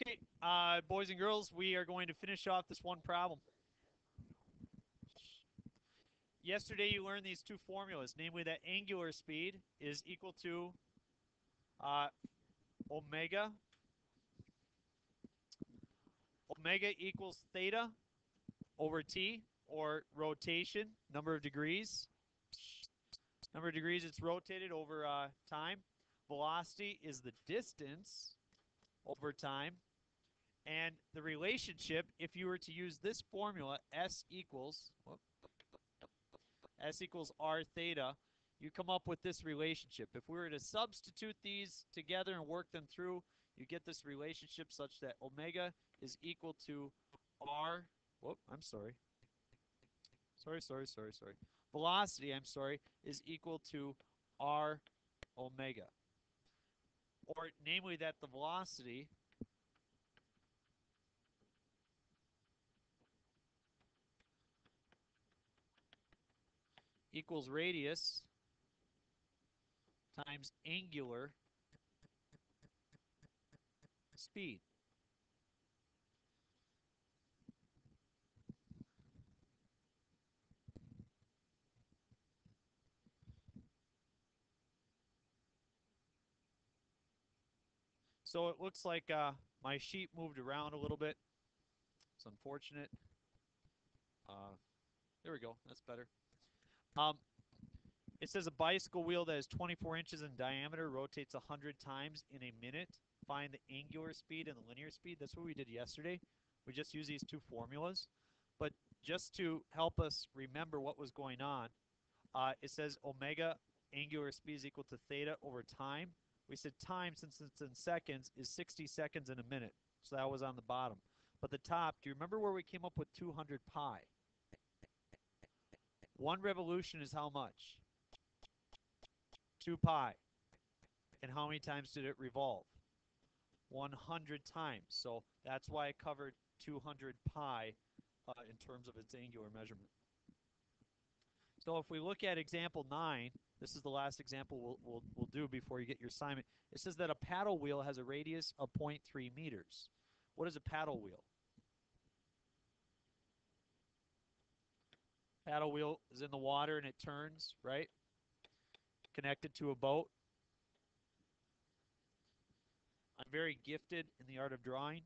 Okay, boys and girls, we are going to finish off this one problem. Yesterday you learned these two formulas, namely that angular speed is equal to omega. Omega equals theta over t, or rotation, number of degrees. Number of degrees it's rotated over time. Velocity is the distance over time. And the relationship, if you were to use this formula, S equals R theta, you come up with this relationship. If we were to substitute these together and work them through, you get this relationship such that omega is equal to R, Velocity, is equal to R omega. Or namely that the velocity equals radius times angular speed. So it looks like my sheet moved around a little bit. It's unfortunate. There we go. That's better. It says a bicycle wheel that is 24 inches in diameter rotates 100 times in a minute. Find the angular speed and the linear speed. That's what we did yesterday. We just used these two formulas. But just to help us remember what was going on, it says omega angular speed is equal to theta over time. We said time, since it's in seconds, is 60 seconds in a minute. So that was on the bottom. But the top, do you remember where we came up with 200 pi? One revolution is how much? 2 pi. And how many times did it revolve? 100 times. So that's why I covered 200 pi in terms of its angular measurement. So if we look at example 9, this is the last example we'll do before you get your assignment. It says that a paddle wheel has a radius of 0.3 meters. What is a paddle wheel? Paddle wheel is in the water and it turns, right? Connected to a boat. I'm very gifted in the art of drawing.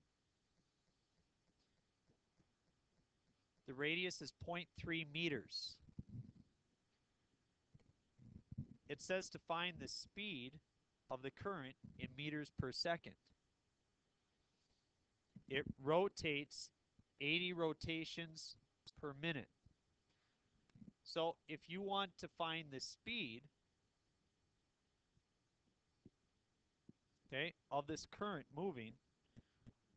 The radius is 0.3 meters. It says to find the speed of the current in meters per second. It rotates 80 rotations per minute. So if you want to find the speed, okay, of this current moving,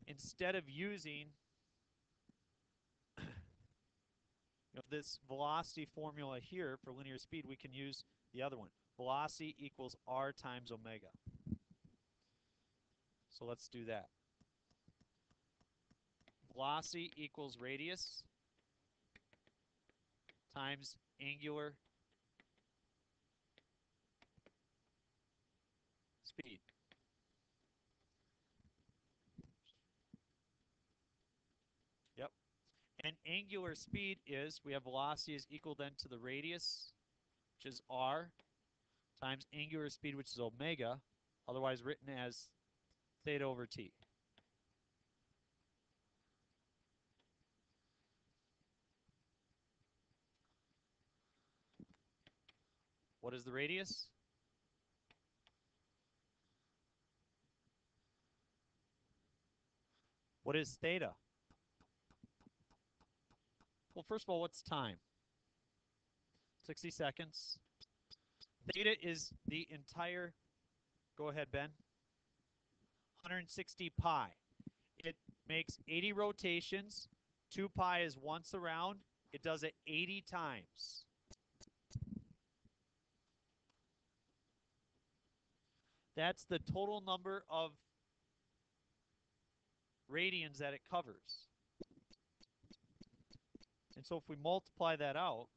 instead of using this velocity formula here for linear speed, we can use the other one. Velocity equals R times omega. So let's do that. Velocity equals radius times angular speed. Yep. And angular speed is, we have velocity is equal then to the radius, which is R, times angular speed, which is omega, otherwise written as theta over t. What is the radius? What is theta? Well, first of all, what's time? 60 seconds. Theta is the entire, go ahead, Ben, 160 pi. It makes 80 rotations. 2 pi is once around. It does it 80 times. That's the total number of radians that it covers. And so if we multiply that out,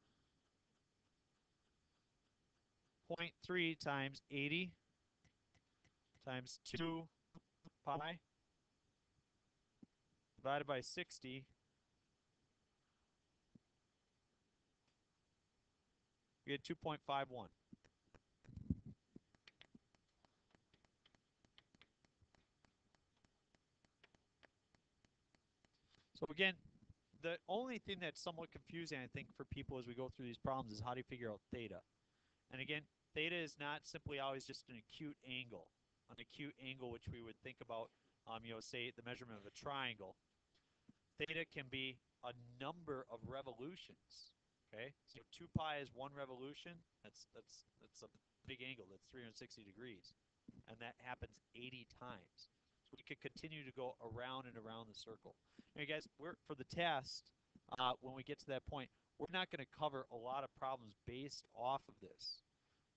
0.3 times 80 times 2 pi divided by 60, we get 2.51. So again, the only thing that's somewhat confusing, I think, for people as we go through these problems is how do you figure out theta? And again, theta is not simply always just an acute angle. An acute angle, which we would think about, say the measurement of a triangle. Theta can be a number of revolutions. Okay, so 2 pi is 1 revolution. That's a big angle. That's 360 degrees, and that happens 80 times. So we could continue to go around and around the circle. Hey guys, for the test, when we get to that point, we're not going to cover a lot of problems based off of this.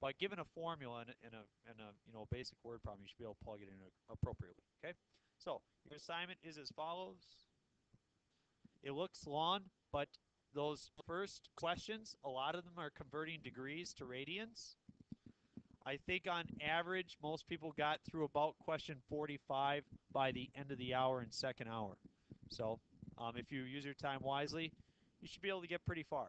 But given a formula and a basic word problem, you should be able to plug it in appropriately. Okay, so your assignment is as follows. It looks long, but those first questions, a lot of them are converting degrees to radians. I think on average, most people got through about question 45 by the end of the hour and second hour. So if you use your time wisely, you should be able to get pretty far.